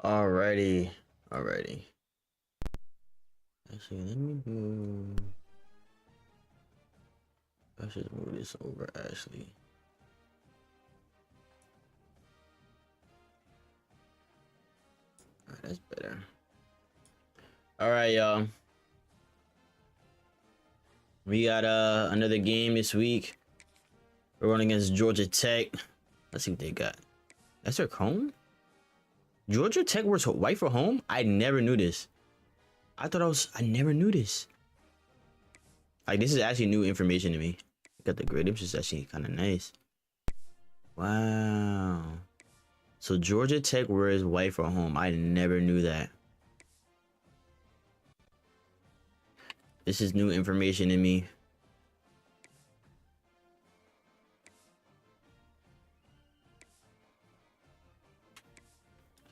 Alrighty. Alrighty. Actually, let me do. I should move this over, actually. Alright, that's better. Alright, y'all. We got another game this week. We're running against Georgia Tech. Let's see what they got. That's their home? Georgia Tech was white for home? I never knew this. I never knew this. Like, this is actually new information to me. Got the grid, which is actually kind of nice. Wow. So Georgia Tech wears white for home. I never knew that. This is new information to me.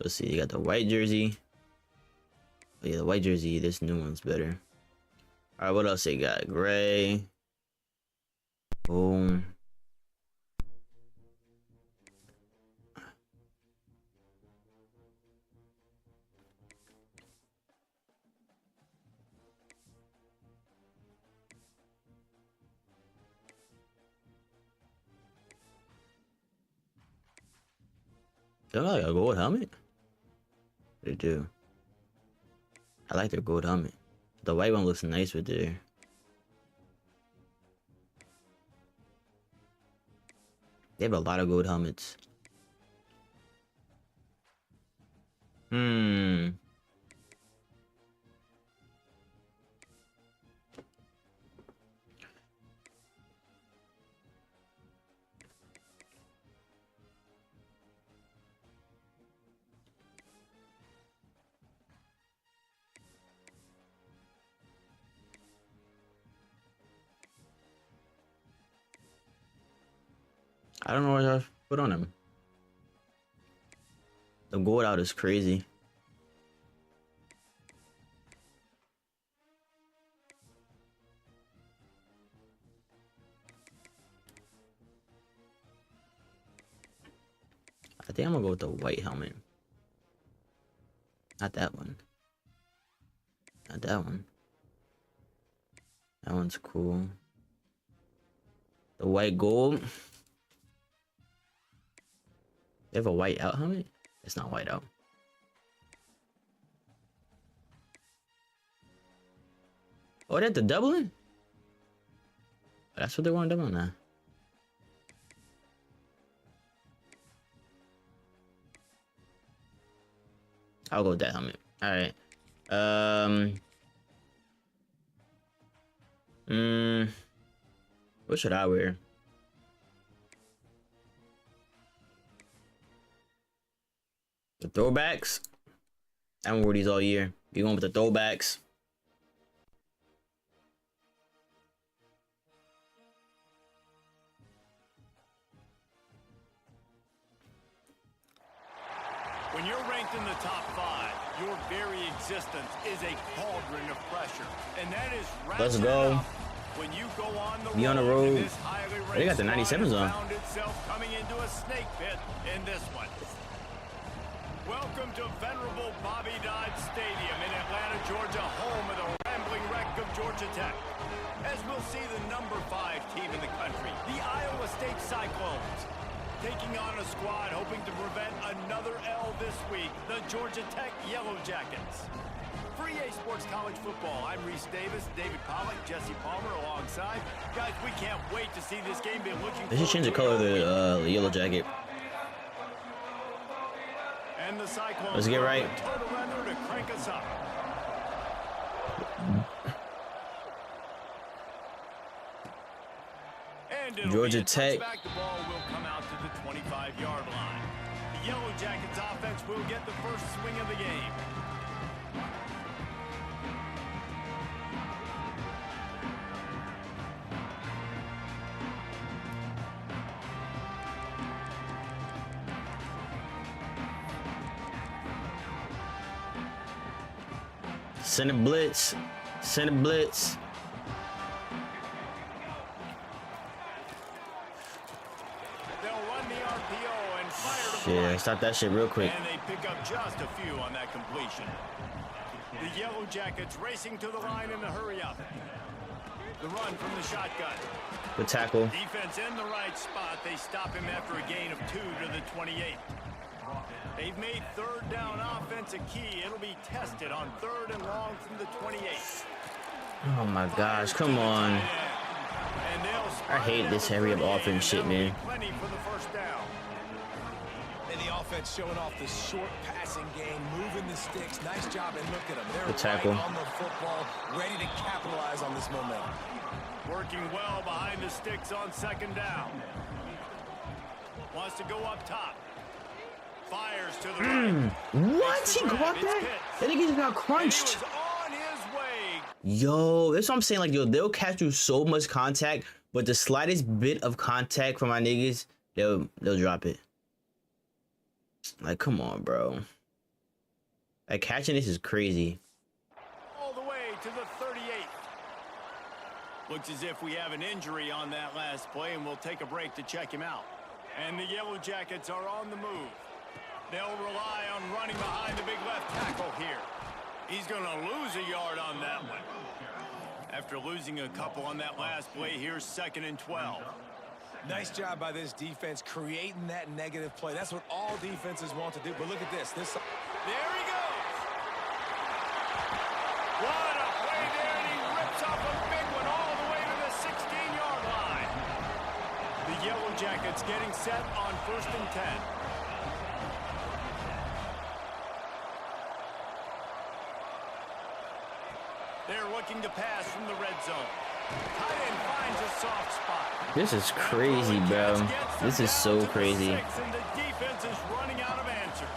Let's see, you got the white jersey. Oh, yeah, the white jersey, this new one's better. Alright, what else they got? Gray. Boom. They look like a gold helmet. They do. I like their gold helmet. The white one looks nice with there. They have a lot of gold helmets. I don't know what I put on them. The gold out is crazy. I think I'm gonna go with the white helmet. Not that one. Not that one. That one's cool. The white gold. They have a white out helmet? It's not white out. Oh, that's the doubling? That's what they want to double now. I'll go with that helmet. Alright. What should I wear? The throwbacks? I haven't worn these all year. You going with the throwbacks? When you're ranked in the top 5, your very existence is a cauldron of pressure. And that is Let's go. When you go on the Be on the road. They got the 97s on. Found itself coming into a snake pit in this one. Welcome to venerable Bobby Dodd Stadium in Atlanta, Georgia, home of the rambling wreck of Georgia Tech. As we'll see the number 5 team in the country, the Iowa State Cyclones, taking on a squad hoping to prevent another L this week, the Georgia Tech Yellow Jackets. For EA Sports College Football, I'm Reese Davis, David Pollack, Jesse Palmer alongside. Guys, we can't wait to see this game. Been looking. They should change the color of the yellow jacket. And the Cyclones. Let's get right. Total render to crank us up. And Georgia Tech. Back the ball will come out to the 25-yard line. The Yellow Jackets offense will get the first swing of the game. Send a blitz. Send a blitz. They'll run the RPO and fire the Yeah, stop that shit real quick. And they pick up just a few on that completion. The Yellow Jackets racing to the line in a hurry up. The run from the shotgun. Good tackle. Defense in the right spot. They stop him after a gain of 2 to the 28. They've made third down offense a key. It'll be tested on 3rd and long from the 28. Oh my gosh, come on. I hate this hurry up offense shit, man. Plenty for the first down. And the offense showing off the short passing game, moving the sticks. Nice job, and look at them. They're Good tackle. right on the football, ready to capitalize on this momentum. Working well behind the sticks on 2nd down. Wants to go up top. Fires to the right. What? He caught that? That nigga just got crunched. And he was on his way. Yo, that's what I'm saying. Like, yo, they'll catch you so much contact, but the slightest bit of contact from my niggas, they'll drop it. Like, come on, bro. Like, catching this is crazy. All the way to the 38. Looks as if we have an injury on that last play, and we'll take a break to check him out. And the Yellow Jackets are on the move. They'll rely on running behind the big left tackle here. He's going to lose a yard on that one. After losing a couple on that last play, here's 2nd and 12. Nice job by this defense creating that negative play. That's what all defenses want to do. But look at this. There he goes. What a play there, and he rips off a big one all the way to the 16-yard line. The Yellow Jackets getting set on 1st and 10. They're looking to pass from the red zone. Tight end finds a soft spot. This is crazy, bro. This is so crazy. And the defense is running out of answers.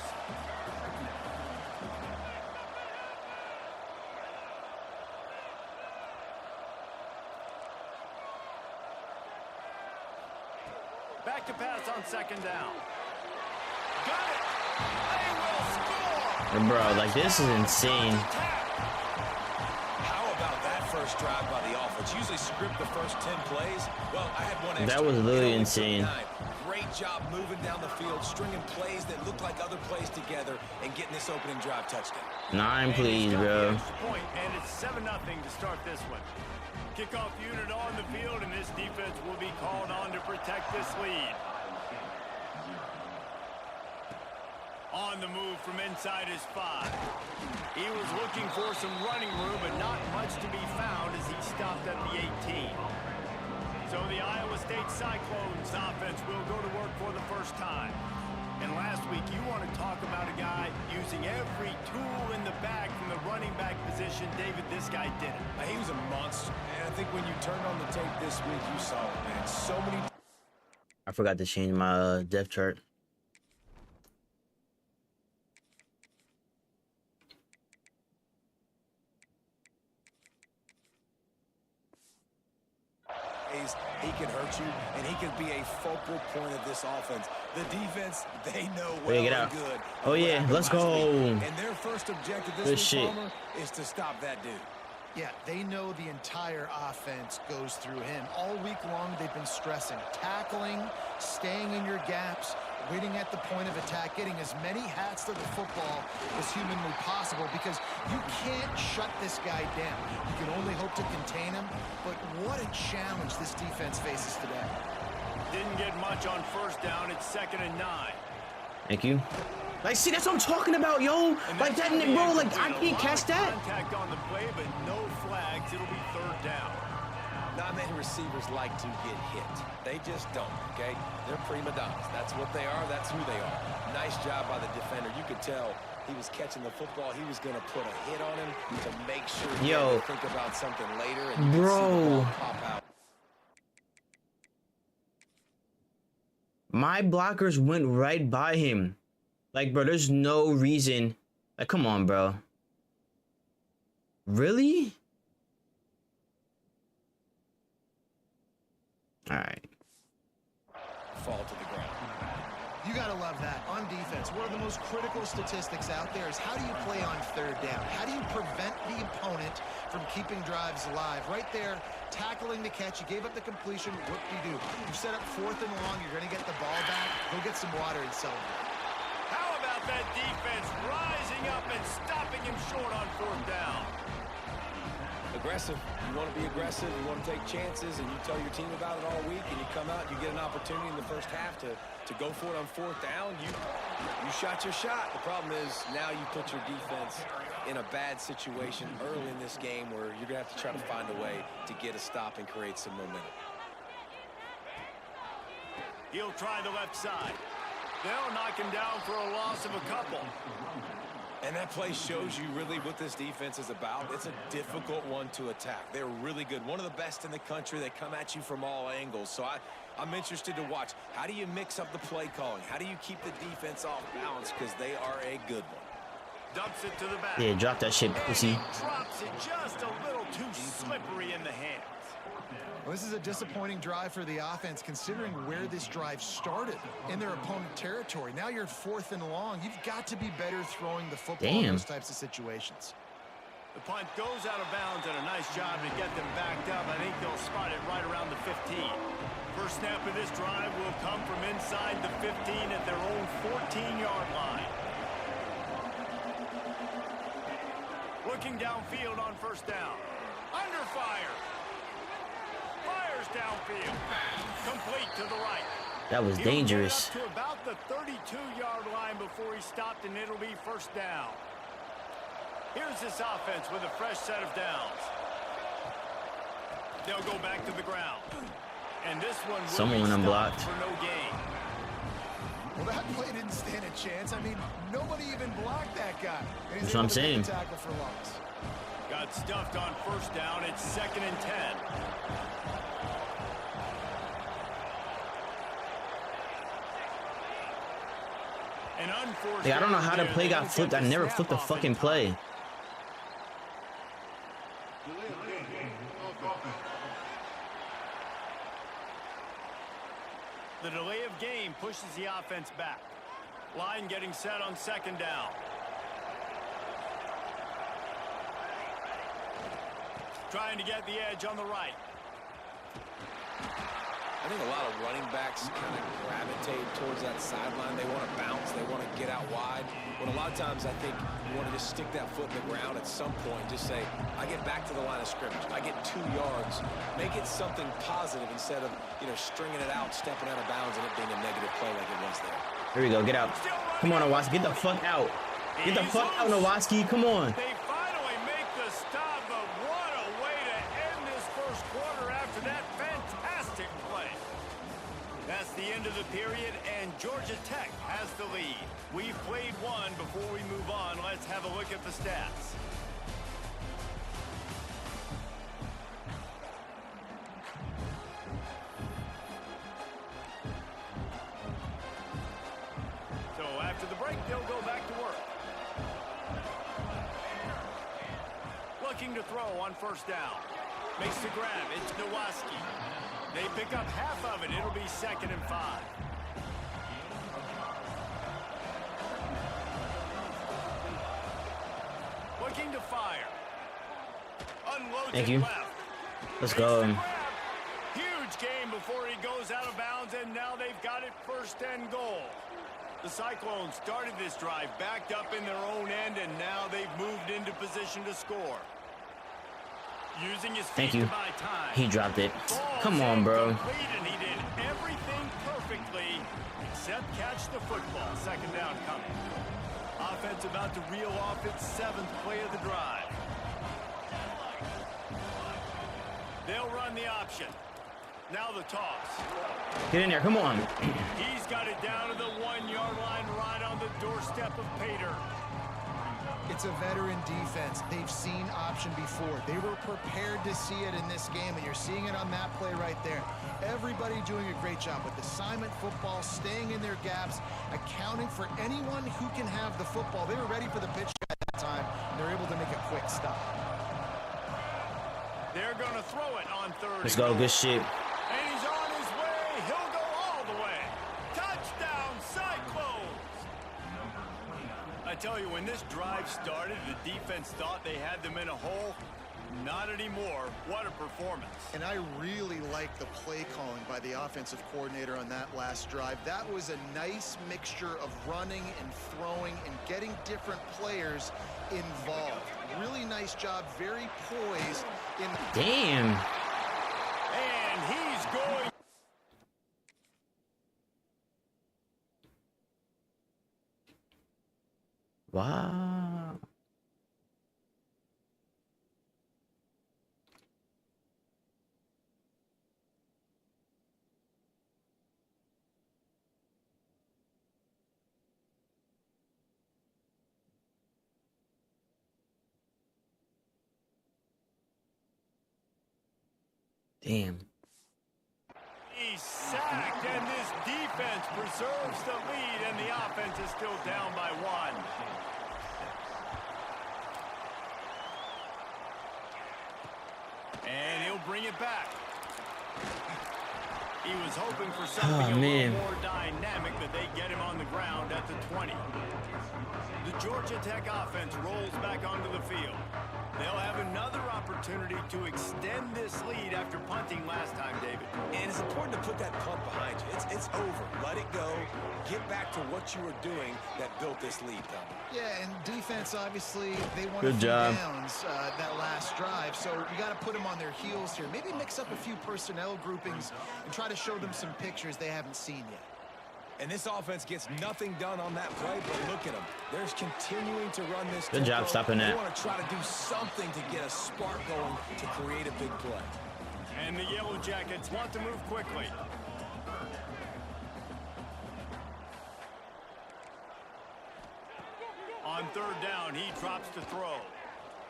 Back to pass on 2nd down. Got it. They will score. Bro, like, this is insane. How about that first drive by the offense? Usually script the first 10 plays. Well, I had one extra. That was literally It only took insane. 9. Great job moving down the field, stringing plays that look like other plays together, and getting this opening drive touchdown. 9, please, bro. Point, and it's 7-0 to start this one. Kickoff unit on the field, and this defense will be called on to protect this lead. On the move from inside his 5. He was looking for some running room, but not much to be found as he stopped at the 18. So the Iowa State Cyclones offense will go to work for the first time. And last week, you want to talk about a guy using every tool in the bag from the running back position. David, this guy did it. He was a monster. And I think when you turned on the tape this week, you saw it, man. So many. I forgot to change my depth chart. He can hurt you, and he can be a focal point of this offense. The defense, they know well Get and out. good. Oh, yeah, let's go. And their first objective Good this shit. week, Palmer, is to stop that dude. Yeah, they know the entire offense goes through him. All week long, they've been stressing tackling, staying in your gaps, waiting at the point of attack, getting as many hats to the football as humanly possible, because you can't shut this guy down. You can only hope to contain him, but what a challenge this defense faces today. Didn't get much on first down. It's 2nd and 9. Thank you. Like, see, that's what I'm talking about, yo. Like, that, bro, like, I can't catch that. Contact on the play, but no flags. It'll be 3rd down. Not many receivers like to get hit. They just don't, okay? They're prima donnas. That's what they are. That's who they are. Nice job by the defender. You could tell he was catching the football. He was going to put a hit on him to make sure he had to think about something later. And you could see the ball pop out. My blockers went right by him. Like, bro, there's no reason. Like, come on, bro. Really? All right. Fall to the ground. You got to love that. On defense, one of the most critical statistics out there is how do you play on 3rd down? How do you prevent the opponent from keeping drives alive? Right there, tackling the catch. You gave up the completion. What do? You set up 4th and long. You're going to get the ball back. Go get some water and celebrate. that defense rising up and stopping him short on 4th down. Aggressive. You want to be aggressive. You want to take chances, and you tell your team about it all week, and you come out and you get an opportunity in the first half to go for it on 4th down. You shot your shot. The problem is now you put your defense in a bad situation early in this game where you're going to have to try to find a way to get a stop and create some momentum. He'll try the left side. They'll knock him down for a loss of a couple. And that play shows you really what this defense is about. It's a difficult one to attack. They're really good. One of the best in the country. They come at you from all angles. So I'm interested to watch. How do you mix up the play calling? How do you keep the defense off balance? Because they are a good one. Dumps it to the back. Yeah, drop that shit, pussy. Drops it just a little too slippery in the hands. Well, this is a disappointing drive for the offense, considering where this drive started in their opponent territory. Now you're 4th and long. You've got to be better throwing the football in those types of situations. The punt goes out of bounds, and a nice job to get them backed up. I think they'll spot it right around the 15. First snap of this drive will come from inside the 15 at their own 14-yard line. Looking downfield on 1st down. Under fire. Fires downfield. Complete to the right. That was dangerous. He'll get up to about the 32-yard line before he stopped, and it'll be 1st down. Here's this offense with a fresh set of downs. They'll go back to the ground. And this one will Someone be unblocked. for no gain. Well, that play didn't stand a chance. I mean, nobody even blocked that guy. And he's That's what I'm able to make saying. a tackle for loss. Got stuffed on 1st down. It's 2nd and 10. An unforced Like, I don't know error how the there. play They got didn't flipped. get I the never snap flipped the off in fucking time. play. The delay of game pushes the offense back. Line getting set on 2nd down. Trying to get the edge on the right. I think a lot of running backs kind of gravitate towards that sideline. They want to bounce. They want to get out wide. When a lot of times I think you want to just stick that foot in the ground at some point. Just say, I get back to the line of scrimmage. I get 2 yards. Make it something positive instead of, stringing it out, stepping out of bounds, and it being a negative play like it was there. Here we go. Get out. Come on, Nowatzki. Get the fuck out. Get the fuck out, Nowatzki. Come on. They finally make the stop, but what a way to end this 1st quarter after that fantastic play. That's the end of the period, and Georgia Tech has the lead. We've played one. Before we move on, let's have a look at the stats. So after the break, they'll go back to work. Looking to throw on 1st down. Makes the grab. It's Nowatzki. They pick up half of it. It'll be 2nd and 5. Looking to fire. Unloads Thank it you. left. Let's Makes go. the grab. Huge game before he goes out of bounds, and now they've got it 1st and goal. The Cyclones started this drive backed up in their own end, and now they've moved into position to score. Using his feet Thank you. to buy time. He dropped it. Ball Come on, bro. complete, and he did everything perfectly except catch the football. 2nd down coming. Offense about to reel off its 7th play of the drive. They'll run the option. Now the toss. Get in there. Come on. He's got it down to the 1-yard line right on the doorstep of Pater. It's a veteran defense. They've seen option before. They were prepared to see it in this game, and you're seeing it on that play right there. Everybody doing a great job with assignment football, staying in their gaps, accounting for anyone who can have the football. They were ready for the pitch at that time, and they're able to make a quick stop. They're going to throw it on 3rd. Let's go. Good shit. And he's on his way. He'll go all the way. Touchdown, Cyclones! I tell you, when this drive started, the defense thought they had them in a hole. Not anymore. What a performance. And I really like the play calling by the offensive coordinator on that last drive. That was a nice mixture of running and throwing and getting different players involved. Really nice job, very poised. Damn. And he's going. Wow. Damn. He's sacked, and this defense preserves the lead, and the offense is still down by 1. And he'll bring it back. He was hoping for something a little more dynamic, but they get him on the ground at the 20. The Georgia Tech offense rolls back onto the field. They'll have another opportunity to extend this lead after punting last time, David. And it's important to put that punt behind you. It's over. Let it go. Get back to what you were doing that built this lead, Tom. Yeah, and defense, obviously, they won Good a few job. downs that last drive, so you got to put them on their heels here. Maybe mix up a few personnel groupings and try to show them some pictures they haven't seen yet. And this offense gets nothing done on that play, but look at them. They're continuing to run this Good job tempo. stopping They that. want to try to do something to get a spark going to create a big play. And the Yellow Jackets want to move quickly. On 3rd down, he drops to throw.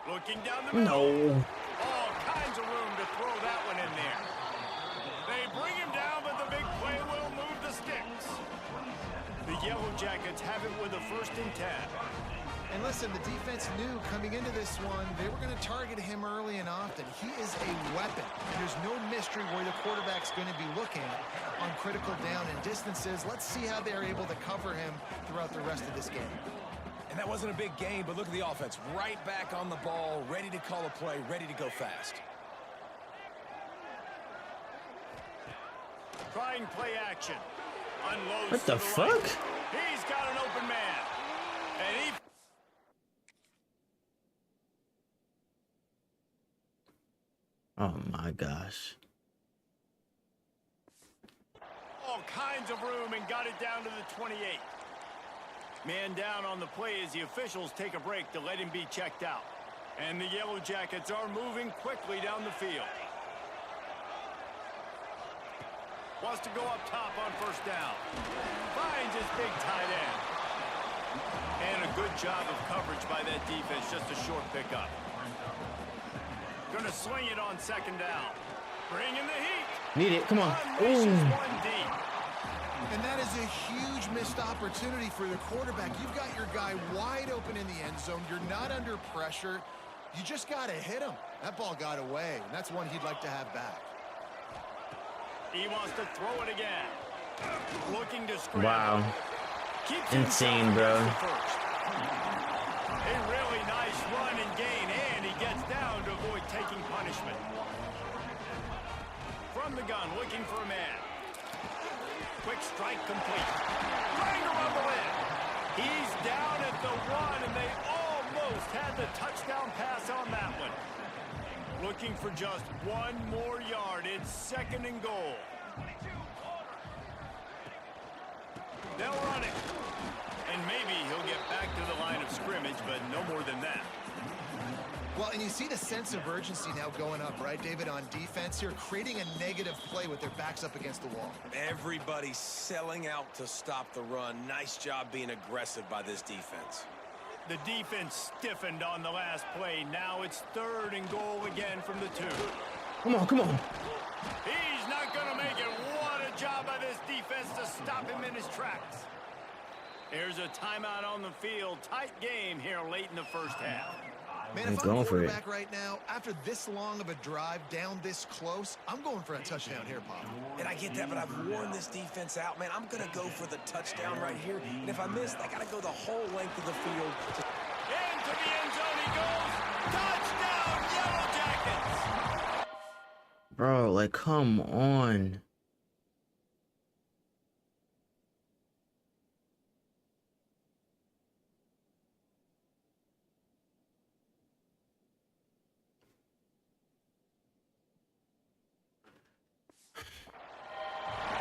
Looking down the middle. No. All kinds of room to throw that one in there. They bring him down, but the big play will move the sticks. The Yellow Jackets have it with a 1st and 10. And listen, the defense knew coming into this one, they were going to target him early and often. He is a weapon. There's no mystery where the quarterback's going to be looking on critical down and distances. Let's see how they're able to cover him throughout the rest of this game. And that wasn't a big game, but look at the offense. Right back on the ball, ready to call a play, ready to go fast. Trying play action. Unloads What the to fuck? right. He's got an open man. And he... Oh my gosh. all kinds of room and got it down to the 28. Man down on the play as the officials take a break to let him be checked out. And the Yellow Jackets are moving quickly down the field. Wants to go up top on first down. Finds his big tight end. And a good job of coverage by that defense, just a short pickup. Gonna swing it on second down. Bringing the heat. Need it, come on. Unleashes Ooh. one deep. And that is a huge missed opportunity for the quarterback. You've got your guy wide open in the end zone. You're not under pressure. You just got to hit him. That ball got away, and that's one he'd like to have back. He wants to throw it again. Looking to scramble. Wow. Keeps Insane, himself bro. against the first. A really nice run and gain, and he gets down to avoid taking punishment. From the gun, looking for a man. Quick strike complete. Trying to rumble in. He's down at the 1, and they almost had the touchdown pass on that one. Looking for just one more yard. It's second and goal. They'll run it. And maybe he'll get back to the line of scrimmage, but no more than that. Well, and you see the sense of urgency now going up, right, David, on defense here, creating a negative play with their backs up against the wall. Everybody's selling out to stop the run. Nice job being aggressive by this defense. The defense stiffened on the last play. Now it's third and goal again from the 2. Come on, come on. He's not going to make it. What a job by this defense to stop him in his tracks. Here's a timeout on the field. Tight game here late in the first half. Man, I'm if I'm going for it. quarterback right now, after this long of a drive down this close, I'm going for a touchdown here, Pop. And I get that, but I've worn this defense out, man. I'm going to go for the touchdown right here. And if I miss, I got to go the whole length of the field. Into the end zone he goes. Touchdown, Yellow Jackets. Bro, like, come on.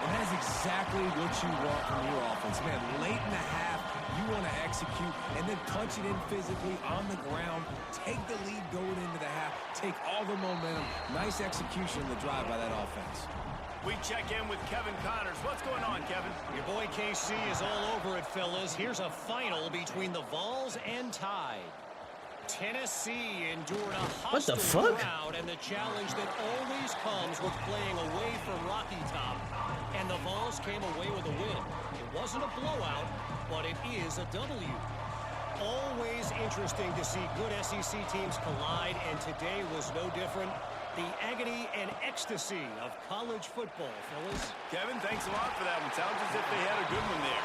And that is exactly what you want from your offense. Man, late in the half, you want to execute and then punch it in physically on the ground. Take the lead going into the half. Take all the momentum. Nice execution in the drive by that offense. We check in with Kevin Connors. What's going on, Kevin? Your boy KC is all over it, fellas. Here's a final between the Vols and Tide. Tennessee endured a What the hostile fuck? crowd and the challenge that always comes with playing away from Rocky Top. And the Vols came away with a win. It wasn't a blowout, but it is a W. Always interesting to see good SEC teams collide, and today was no different. The agony and ecstasy of college football, fellas. Kevin, thanks a lot for that one. Sounds as if they had a good one there.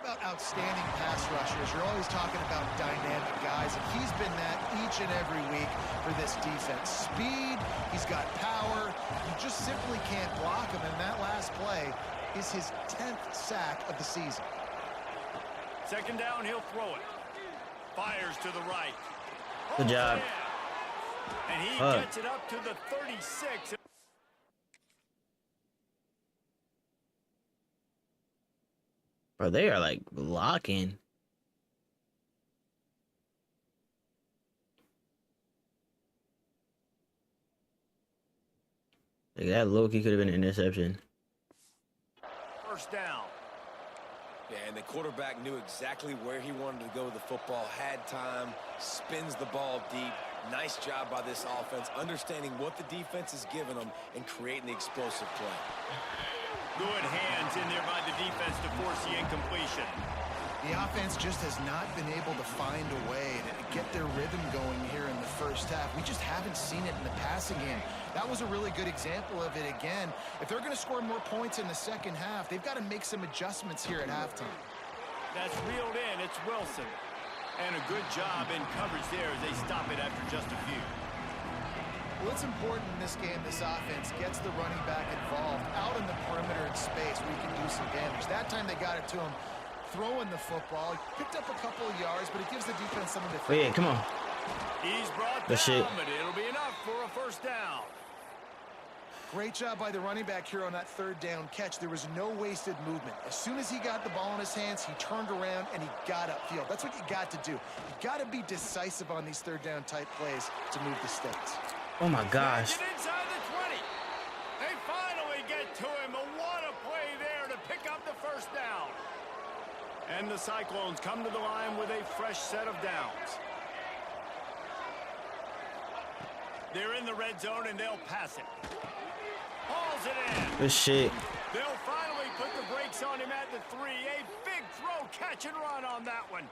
About outstanding pass rushers, you're always talking about dynamic guys, and he's been that each and every week for this defense. Speed, he's got power, you just simply can't block him, and that last play is his 10th sack of the season. Second down, he'll throw it. Fires to the right. Good job. Yeah. And he gets it up to the 36. Bro, they are like blocking. Like, that low-key could have been an interception. First down. Yeah, and the quarterback knew exactly where he wanted to go with the football, had time, spins the ball deep. Nice job by this offense, understanding what the defense is giving them and creating the explosive play. Good hands in there by the defense to force the incompletion. The offense just has not been able to find a way to get their rhythm going here in the first half. We just haven't seen it in the passing game. That was a really good example of it again. If they're going to score more points in the second half, they've got to make some adjustments here at halftime. That's reeled in. It's Wilson. And a good job in coverage there as they stop it after just a few. Well, it's important in this game this offense gets the running back involved out in the perimeter in space where he can do some damage. That time they got it to him throwing the football. He picked up a couple of yards, but it gives the defense something to think. Yeah, come on. He's brought Good shit. down, but it'll be enough for a first down. Great job by the running back here on that third down catch. There was no wasted movement. As soon as he got the ball in his hands, he turned around and he got upfield. That's what you got to do. You got to be decisive on these third down type plays to move the stakes. Oh my gosh. Get inside the 20. They finally get to him. But what a play there to pick up the first down. And the Cyclones come to the line with a fresh set of downs. They're in the red zone and they'll pass it. Hauls it in. Good shit. They'll finally put the brakes on him at the 3. A big throw, catch and run on that one.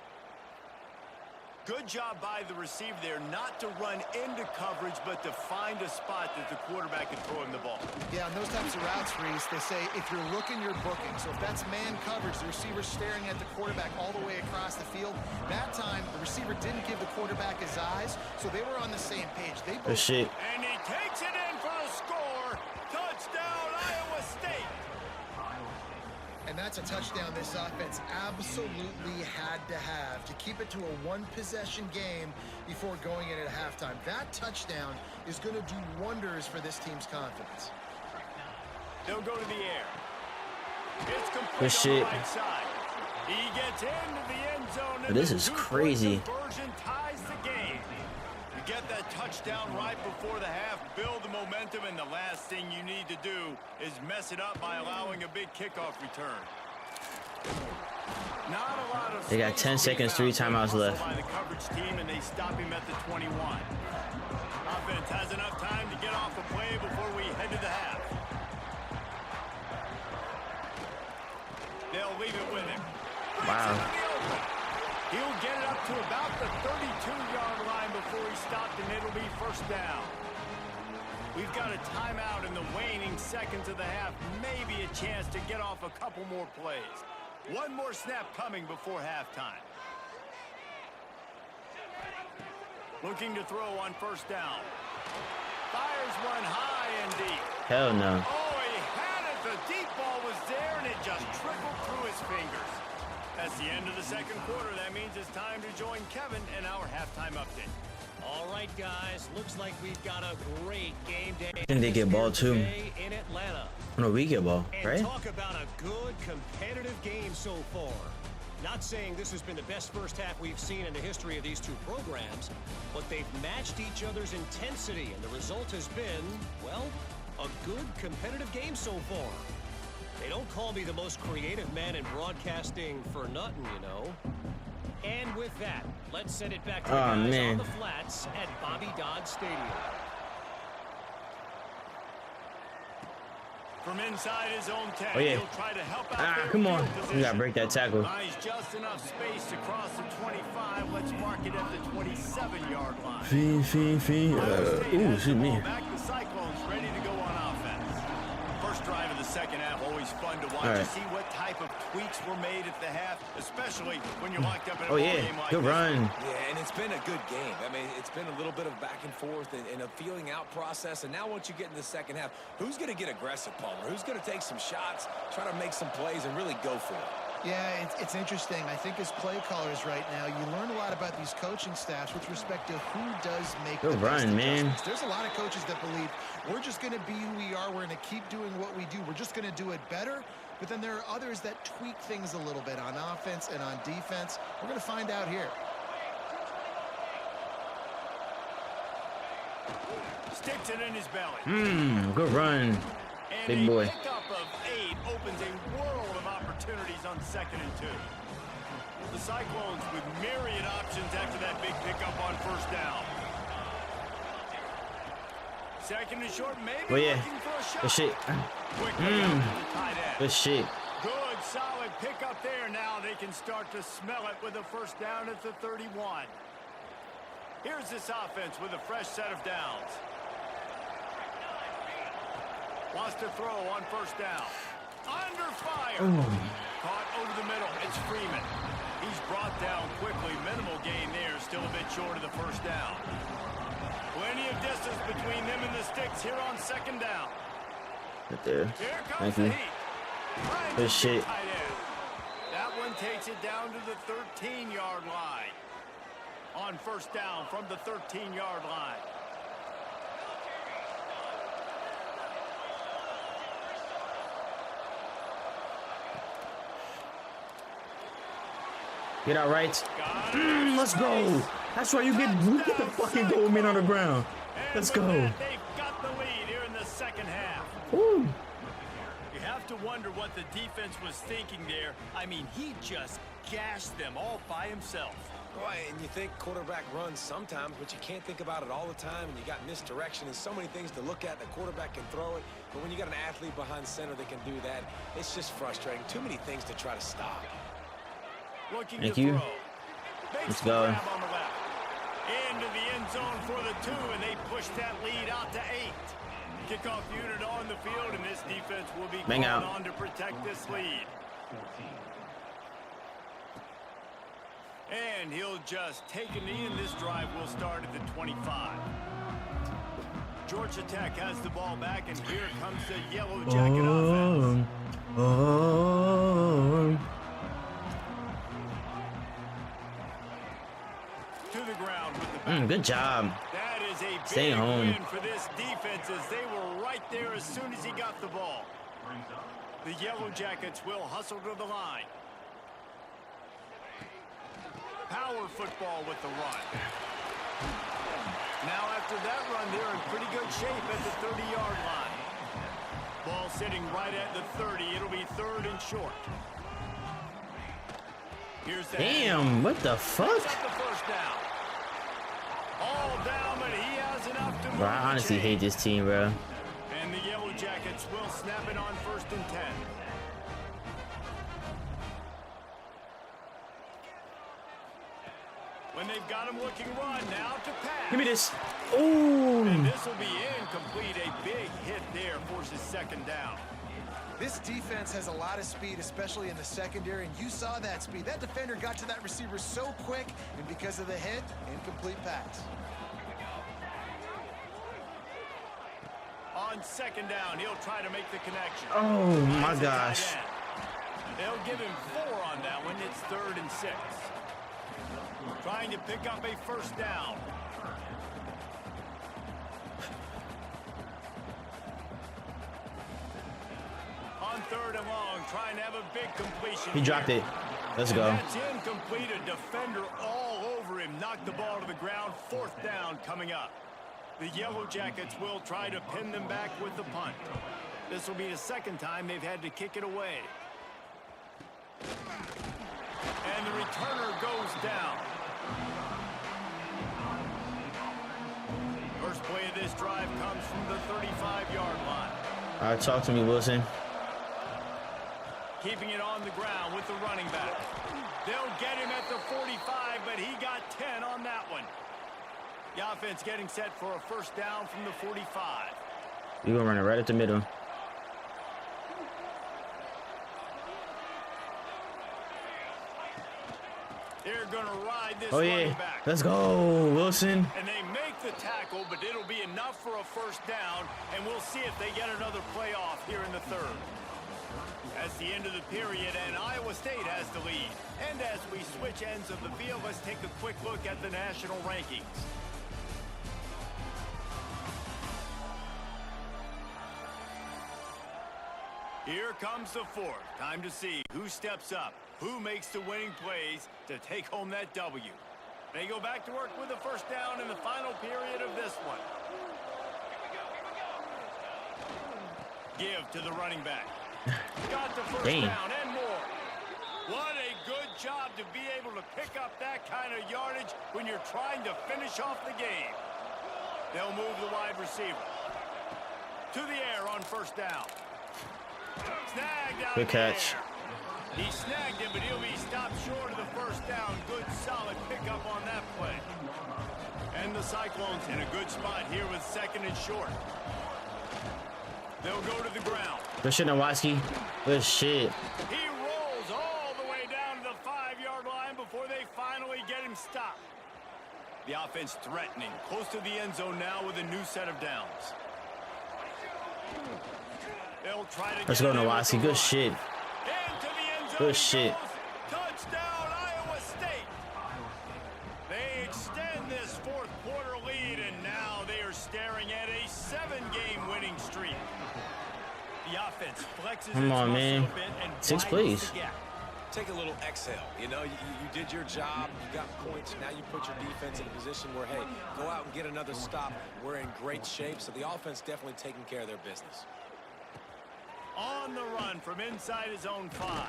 Good job by the receiver there not to run into coverage, but to find a spot that the quarterback can throw him the ball. Yeah, on those types of routes, Reese, they say if you're looking, you're booking. So if that's man coverage, the receiver's staring at the quarterback all the way across the field. That time, the receiver didn't give the quarterback his eyes, so they were on the same page. They both. Good shit. And he takes it in for the score. Touchdown, Iowa State. And that's a touchdown this offense absolutely had to have to keep it to a one-possession game before going in at halftime. That touchdown is going to do wonders for this team's confidence. They'll go to the air. It's complete Good shit. on the right side. He gets into the end zone. And This the is 2-point crazy. conversion ties the game. You get that touchdown right before the half, build the momentum, and the last thing you need to do is mess it up by allowing a big kickoff return. Not a lot of They got 10 seconds, 3 timeouts left. by the coverage team, and they stop him at the 21. Offense has enough time to get off a play before we head to the half. They'll leave it with him. Wow. He'll get it up to about the 32-yard line before he stopped, and it'll be first down. We've got a timeout in the waning seconds of the half. Maybe a chance to get off a couple more plays. One more snap coming before halftime. Looking to throw on first down. Fires one high and deep. Hell no. Oh, he had it. The deep ball was there, and it just trickled through his fingers. That's the end of the second quarter. That means it's time to join Kevin in our halftime update. All right, guys. Looks like we've got a great game day. I think they get ball too. In Atlanta. No, we get ball, And right? talk about a good competitive game so far. Not saying this has been the best first half we've seen in the history of these two programs, but they've matched each other's intensity, and the result has been, well, a good competitive game so far. They don't call me the most creative man in broadcasting for nothing, you know. And with that, let's send it back to the guys on the flats at Bobby Dodd Stadium. From inside his own 10, Oh, yeah. he'll try to help out Come their on. field We gotta position. break that tackle. Buys just enough space to cross the 25. Let's mark it at the 27-yard line. Fee. Ohio State has Excuse the me. ball back. The Cyclones ready to go on offense. First drive of the second half, always fun to watch. All right. To see what type of tweaks were made at the half, especially when you're locked up in a Oh ball yeah, game like good this. run. Yeah, and it's been a good game. I mean, it's been a little bit of back and forth and a feeling out process. And now once you get in the second half, who's going to get aggressive, Palmer? Who's going to take some shots, try to make some plays, and really go for it? Yeah, it's interesting. I think as play callers right now, you learn a lot about these coaching staffs with respect to who does make Good the best run, man. adjustments. There's a lot of coaches that believe we're just going to be who we are. We're going to keep doing what we do. We're just going to do it better. But then there are others that tweak things a little bit on offense and on defense. We're going to find out here. Sticks it in his belly. Good run. And Big boy. a pickup of 8 opens a world of opportunities on 2nd and 2. The Cyclones with myriad options after that big pickup on first down. 2nd and short, maybe Oh, yeah. looking for a shot. Good shit. Quickly out to the tight end. Good shit. Good, solid pickup there. Now they can start to smell it with a first down at the 31. Here's this offense with a fresh set of downs. Wants to throw on first down. Under fire. Caught over the middle. It's Freeman. He's brought down quickly. Minimal gain there. Still a bit short of the first down. Plenty of distance between them and the sticks here on 2nd down. Right there. Here Thank comes the you. heat. Finds Good the shit. tight end. That one takes it down to the 13-yard line. On first down from the 13-yard line. Get out right. Got it. Let's go. That's why you get the fucking goal man on the ground. And Let's with go. that, they've got the lead here in the second half. Woo. You have to wonder what the defense was thinking there. I mean, he just gashed them all by himself. Boy, and you think quarterback runs sometimes, but you can't think about it all the time. And you got misdirection and so many things to look at. The quarterback can throw it, but when you got an athlete behind center that can do that, it's just frustrating. Too many things to try to stop. Looking Thank to you. throw. Makes Let's the go. grab on the left. Into the end zone for the 2, and they push that lead out to 8. Kickoff unit on the field, and this defense will be Bang called out. on to protect this lead. And he'll just take a knee, and this drive will start at the 25. Georgia Tech has the ball back, and here comes the Yellow Jacket offense. To the ground with the back. Good job. That is a big Staying home. win for this defense as they were right there as soon as he got the ball. The Yellow Jackets will hustle to the line. Power football with the run. Now after that run, they're in pretty good shape at the 30-yard line. Ball sitting right at the 30. It'll be 3rd and short. Here's the Damn, what the fuck? Picks up the first down. All down, but he has enough to move Bro, I the honestly hate chains. this team, bro. And the Yellow Jackets will snap it on 1st and 10. When they've got him looking run, now to pass. Give me this. And Ooh. this will be incomplete. A big hit there forces second down. This defense has a lot of speed, especially in the secondary, and you saw that speed. That defender got to that receiver so quick, and because of the hit, incomplete pass. On second down, he'll try to make the connection. Oh my Finds the tight gosh. end. They'll give him 4 on that one. It's 3rd and 6. Trying to pick up a first down. On 3rd and long, trying to have a big completion. He dropped here. it. Let's And go. that's incomplete. A defender all over him. Knocked the ball to the ground. 4th down coming up. The Yellow Jackets will try to pin them back with the punt. This will be the second time they've had to kick it away. And the returner goes down. First play of this drive comes from the 35-yard line. All right, talk to me, Wilson. Keeping it on the ground with the running back. They'll get him at the 45, but he got 10 on that one. The offense getting set for a first down from the 45. You're gonna run it right at the middle. They're going to ride this Oh running yeah. back. Let's go, Wilson. And they make the tackle, but it'll be enough for a first down, and we'll see if they get another play off here in the 3rd. That's the end of the period, and Iowa State has the lead. And as we switch ends of the field, let's take a quick look at the national rankings. Here comes the 4th. Time to see who steps up, who makes the winning plays to take home that W. They go back to work with the first down in the final period of this one. Give to the running back. Got the first Dang. down and more. What a good job to be able to pick up that kind of yardage when you're trying to finish off the game. They'll move the wide receiver to the air on first down. Snagged out Good in the catch. air. He snagged him, but he'll be stopped short of the first down. Good, solid pickup on that play. And the Cyclones in a good spot here with 2nd and short. They'll go to the ground. Good shit, Nowatzki. Good shit. He rolls all the way down to the 5-yard line before they finally get him stopped. The offense threatening, close to the end zone now with a new set of downs. They'll try to Let's get go, him with Nowatzki. the Good run. shit. Into the end zone Good he shit. goes. Touchdown, Iowa State. They extend this 4th quarter lead, and now they are staring at a 7-game winning streak. The offense flexes Come its on, muscle man. a bit and 6 widens plays. the gap. Take a little exhale. You know, you did your job. You got points. Now you put your defense in a position where, hey, go out and get another stop. We're in great shape, so the offense definitely taking care of their business. On the run from inside his own 5.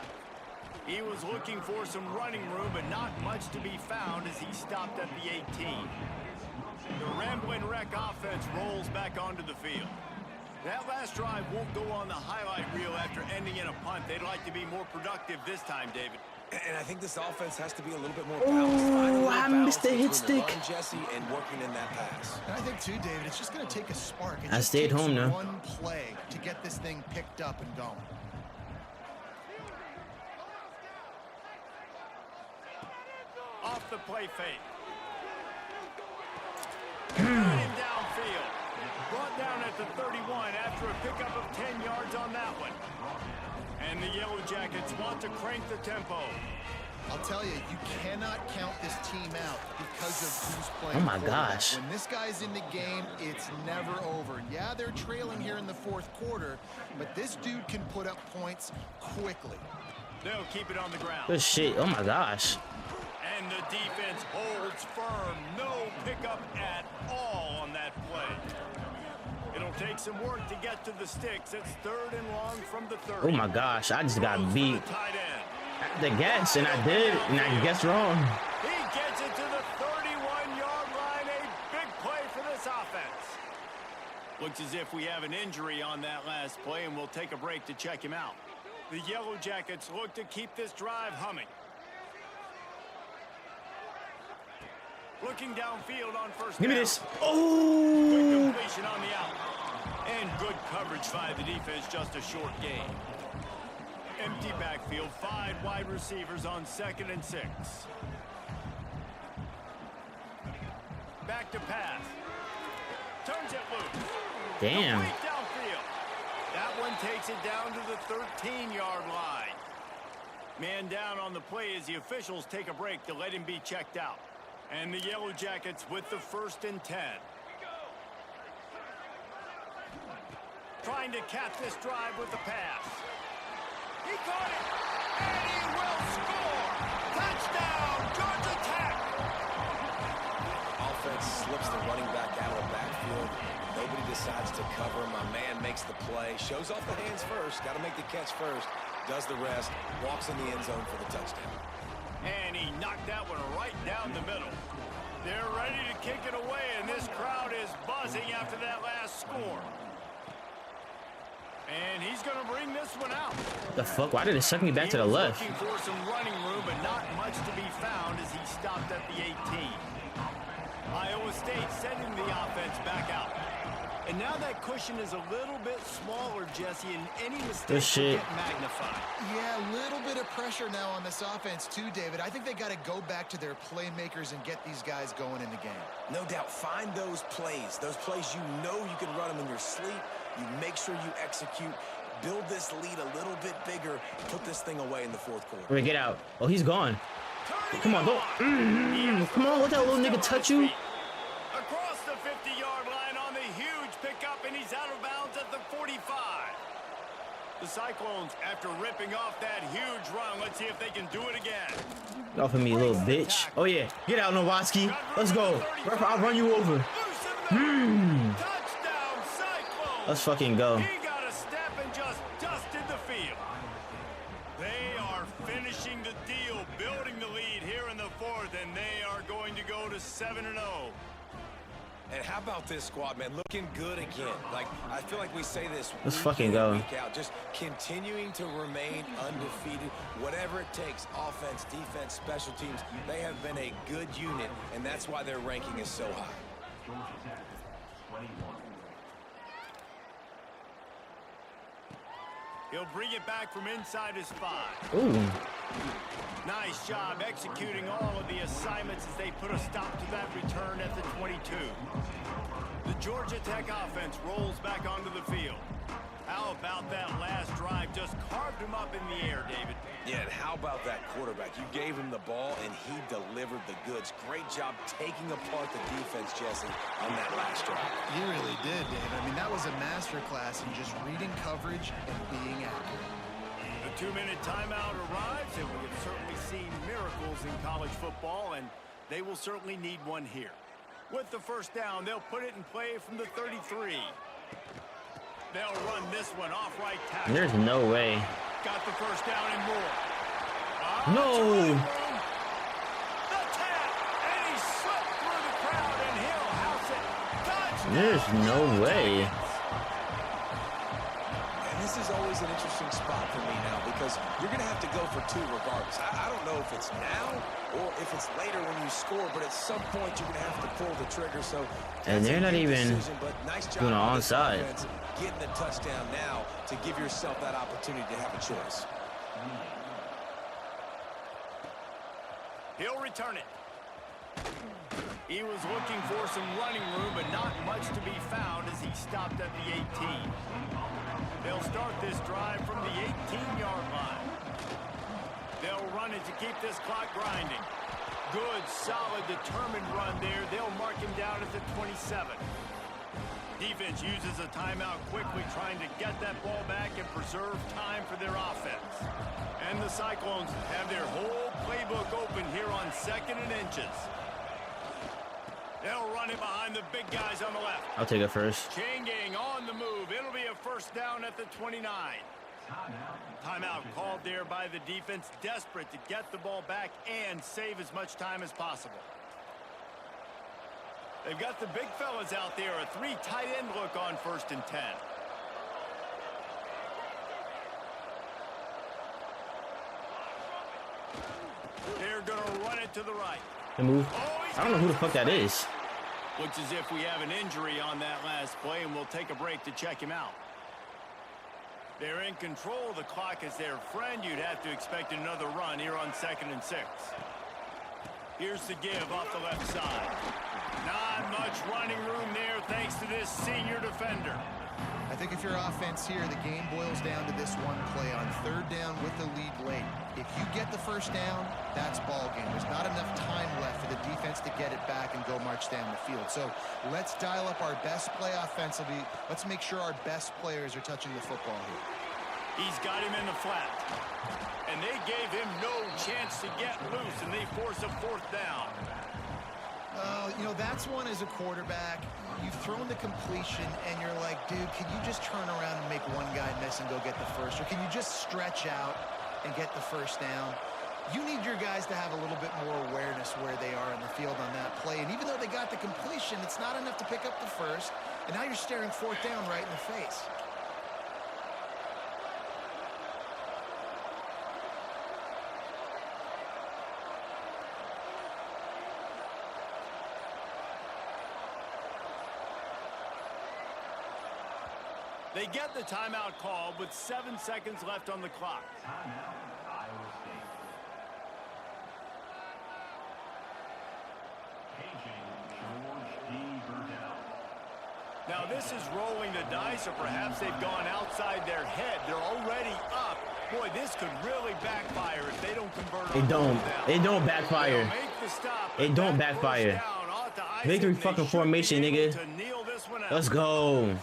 He was looking for some running room, but not much to be found as he stopped at the 18. The Rambling Wreck offense rolls back onto the field. That last drive won't go on the highlight reel after ending in a punt. They'd like to be more productive this time, David. And I think this offense has to be a little bit more balanced. Find a little I balance missed the hit between stick. run, Jesse, and working in that pass. And I think, too, David, it's just going to take a spark. It I just stayed takes home now. one play to get this thing picked up and going. Off the play fake. Got him downfield. Brought down at the 31 after a pickup of 10 yards on that one. And the Yellow Jackets want to crank the tempo. I'll tell you, you cannot count this team out because of who's playing. Oh my quarterback. gosh. When this guy's in the game, it's never over. Yeah, they're trailing here in the 4th quarter, but this dude can put up points quickly. They'll keep it on the ground. Good shit. Oh my gosh. And the defense holds firm. No pickup at all on that play. It'll take some work to get to the sticks. It's 3rd and long from the 30. Oh my gosh. I just got Throws for beat. the tight end. The guess, and I did, and I guessed wrong. He gets it to the 31-yard line. A big play for this offense. Looks as if we have an injury on that last play, and we'll take a break to check him out. The Yellow Jackets look to keep this drive humming. Looking downfield on first Give me down. this. Quick Oh! completion on the out. And good coverage by the defense, just a short gain. Empty backfield, 5 wide receivers on 2nd and 6. Back to pass. Turns it loose. Damn. Complete downfield. That one takes it down to the 13-yard line. Man down on the play as the officials take a break to let him be checked out. And the Yellow Jackets with the 1st and 10. Trying to cap this drive with the pass. He caught it, and he will score. Touchdown, Georgia Tech. Offense slips the running back out of the backfield. Nobody decides to cover. My man makes the play. Shows off the hands first. Got to make the catch first. Does the rest. Walks in the end zone for the touchdown. And he knocked that one right down the middle. They're ready to kick it away, and this crowd is buzzing after that last score. And he's going to bring this one out. The fuck? Why did it suck me back to the left? Looking for some running room, but not much to be found as he stopped at the 18. Iowa State sending the offense back out. And now that cushion is a little bit smaller, Jesse, and any mistake will shit. get magnified. Yeah, a little bit of pressure now on this offense too, David. I think they got to go back to their playmakers and get these guys going in the game. No doubt, find those plays you know you can run them in your sleep. You make sure you execute, build this lead a little bit bigger, put this thing away in the 4th quarter. Wait, get out. Oh, he's gone. Turning Come on, it don't. Come on, let that little nigga touch you. Across the 50-yard line on the huge pickup, and he's out of bounds at the 45. The Cyclones, after ripping off that huge run, let's see if they can do it again. Get off of me, little bitch. Oh, yeah. Get out, Nowatzki. Let's go. I'll run you over. Touchdown, Cyclones. Let's fucking go. He got a step and just dusted the field. They are finishing the deal, building the lead here in the 4th, and they are going to go to 7-0. And how about this squad, man? Looking good again. Like, I feel like we say this Let's week fucking in, go. week out. Just continuing to remain undefeated. Whatever it takes, offense, defense, special teams, they have been a good unit, and that's why their ranking is so high. He'll bring it back from inside his 5. Ooh. Nice job executing all of the assignments as they put a stop to that return at the 22. The Georgia Tech offense rolls back onto the field. How about that last drive? Just carved him up in the air, David. Yeah, and how about that quarterback? You gave him the ball, and he delivered the goods. Great job taking apart the defense, Jesse, on that last drive. He really did, David. I mean, that was a masterclass in just reading coverage and being accurate. The 2-minute timeout arrives, and we have certainly seen miracles in college football, and they will certainly need one here. With the 1st down, they'll put it in play from the 33. They'll run this one off right tackle. There's no way. Got the 1st down and more. No. The tap, and he slipped through the crowd, and he'll house it. Touchdown. There's no way. And this is always an interesting spot for me now because you're going to have to go for 2 regardless. I don't know if it's now or if it's later when you score, but at some point you're going to have to pull the trigger. So And they're not even but nice job doing an on this onside. offense, getting the touchdown now to give yourself that opportunity to have a choice. He'll return it. He was looking for some running room, but not much to be found as he stopped at the 18. They'll start this drive from the 18-yard line. They'll run it to keep this clock grinding. Good, solid, determined run there. They'll mark him down at the 27. Defense uses a timeout quickly, trying to get that ball back and preserve time for their offense. And the Cyclones have their whole playbook open here on 2nd and inches. They'll run it behind the big guys on the left. I'll take it first. Chain gang on the move. It'll be a 1st down at the 29. Timeout called there by the defense, desperate to get the ball back and save as much time as possible. They've got the big fellas out there, a 3 tight end look on 1st and 10. They're going to run it to the right. The move. Oh, he's I don't know who the fuck that is. Looks as if we have an injury on that last play, and we'll take a break to check him out. They're in control. The clock is their friend. You'd have to expect another run here on 2nd and 6. Here's the give off the left side. Not much running room there thanks to this senior defender. I think if you're offense here, the game boils down to this one play on 3rd down with the lead late. If you get the 1st down, that's ball game. There's not enough time left for the defense to get it back and go march down the field. So let's dial up our best play offensively. Let's make sure our best players are touching the football here. He's got him in the flat. And they gave him no chance to get loose, and they force a 4th down. You know, that's one as a quarterback. You've thrown the completion, and you're like, dude, can you just turn around and make one guy miss and go get the first? Or can you just stretch out and get the 1st down? You need your guys to have a little bit more awareness where they are in the field on that play. And even though they got the completion, it's not enough to pick up the 1st. And now you're staring 4th down right in the face. They get the timeout called with 7 seconds left on the clock. Now this is rolling the dice, or perhaps they've gone outside their head. They're already up. Boy, this could really backfire if they don't convert. It don't. It don't backfire. Make the stop, It don't that backfire. first down ought to ice Victory it. They fucking should formation, be able nigga. to kneel this one out. Let's go.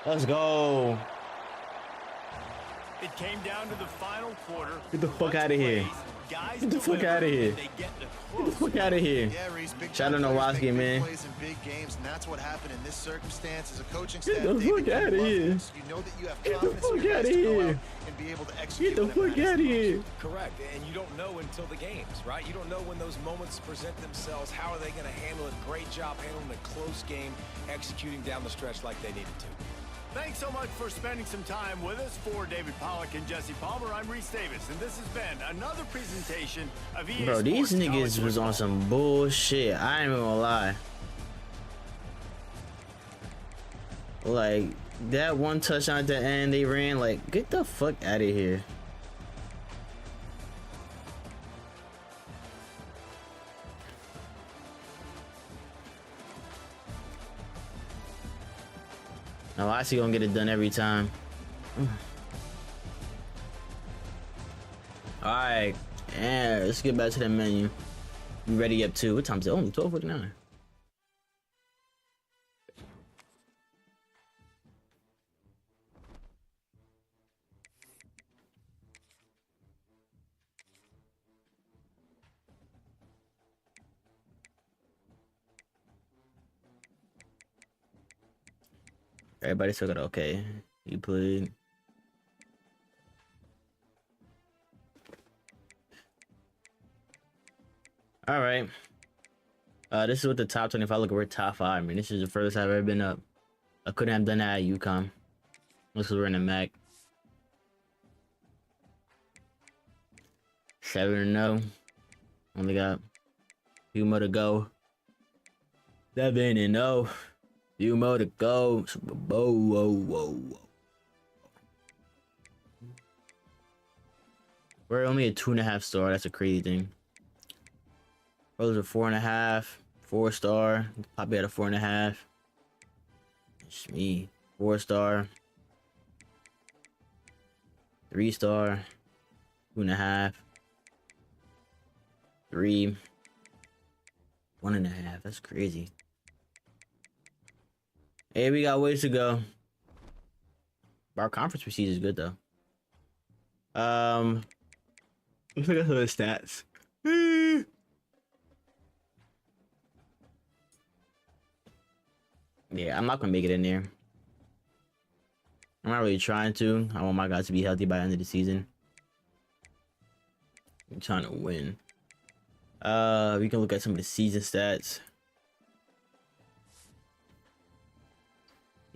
Let's go. It came down to the final quarter. Get the fuck out of here. Guys Get the fuck deliver, outta here. they get the Get the fuck out of here. Yeah, Reese, big Shout out to players Nowatzki, make big man. plays in big games, and that's what happened in this circumstance. As a coaching Get staff, the David, fuck you outta love here. this. You know that you have Get the confidence in fuck your guys outta to go here. out and be able to execute. Get the when it fuck matters out of the most. here. Correct, and you don't know until the games, right? You don't know when those moments present themselves. How are they going to handle it? Great job handling a close game, executing down the stretch like they needed to. Thanks so much for spending some time with us. For David Pollack and Jesse Palmer, I'm Reese Davis, and this has been another presentation of EA Bro, these Sports niggas College was on Football. some bullshit. I ain't even gonna lie. Like, that one touchdown at the end they ran, like, get the fuck out of here. Now, I see gonna get it done every time. Alright, and let's get back to the menu. We ready up to what time is it? Only 12:49. Everybody still got okay. You played. All right. This is what the top 25 look. We're top 5. I mean, this is the furthest I've ever been up. I couldn't have done that at UConn. This is we're in the MAC. 7-0. Only got few more to go. 7-0. Few more to go. Super Bowl. Whoa, whoa, whoa. We're only a 2.5 star. That's a crazy thing. Brothers are 4.5, 4-star. Poppy at a 4.5. It's me. 4-star. 3-star. 2.5. 3. 1.5. That's crazy. Hey, we got ways to go. Our conference prestige is good though. Let's look at some of the stats. Yeah, I'm not gonna make it in there. I'm not really trying to. I want my guys to be healthy by the end of the season. I'm trying to win. We can look at some of the season stats.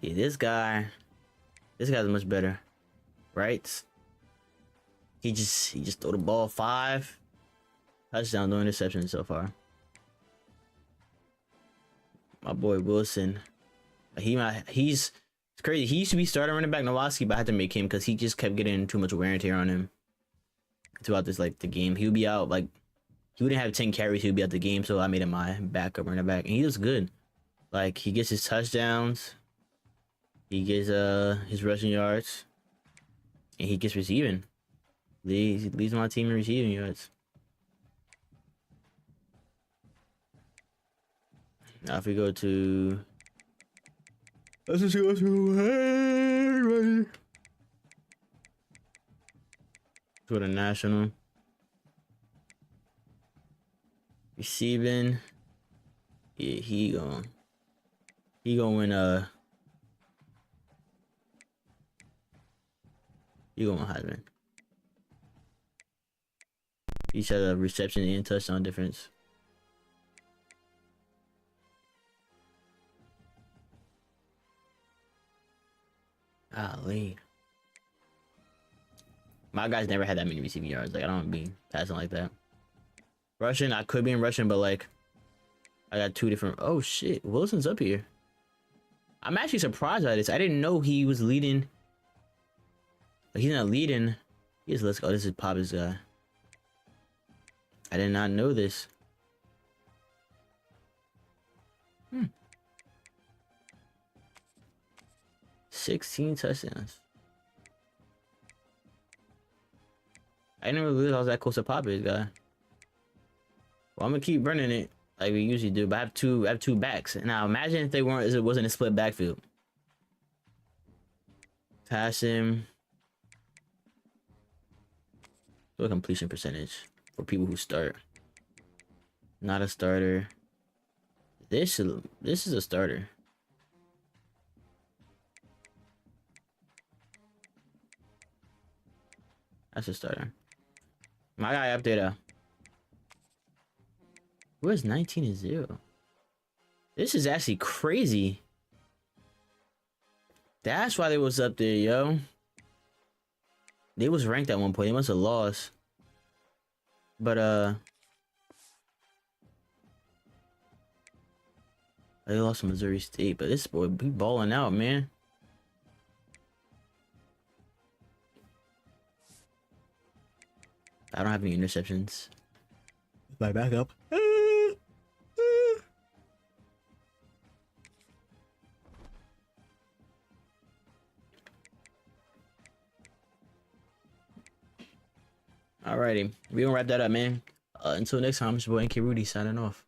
Yeah, this guy's much better, right? He just threw the ball 5 touchdown, no interception so far. My boy Wilson. He's it's crazy. He used to be starting running back Nowatzki, but I had to make him because he just kept getting too much wear and tear on him throughout this the game. He would be out he wouldn't have 10 carries. He would be out the game, so I made him my backup running back, and he was good. Like he gets his touchdowns, he gets his rushing yards, and he gets receiving. He leads my team in receiving yards. Now if we go to let's just go to the national receiving. Yeah, he gonna win Heisman. Each had a reception and touchdown difference. Golly. My guys never had that many receiving yards. Like I don't be passing like that. Rushing, I could be in rushing, but like I got two different. Oh shit, Wilson's up here. I'm actually surprised by this. I didn't know he was leading. Like, he's not leading. Let's go. This is Papa's guy. I did not know this. 16 touchdowns. I didn't really realize I was that close to Papa's guy. Well, I'm gonna keep running it like we usually do, but I have two backs. Now imagine if it wasn't a split backfield. Pass him. What completion percentage for people who start? Not a starter. This is a starter. That's a starter. My guy up there though. Where's 19-0? This is actually crazy. That's why they was up there, yo. They was ranked at one point. They must have lost. But they lost to Missouri State. But this boy be balling out, man. I don't have any interceptions. My backup. Alrighty, we gonna wrap that up, man. Until next time, it's your boy NK Rudy signing off.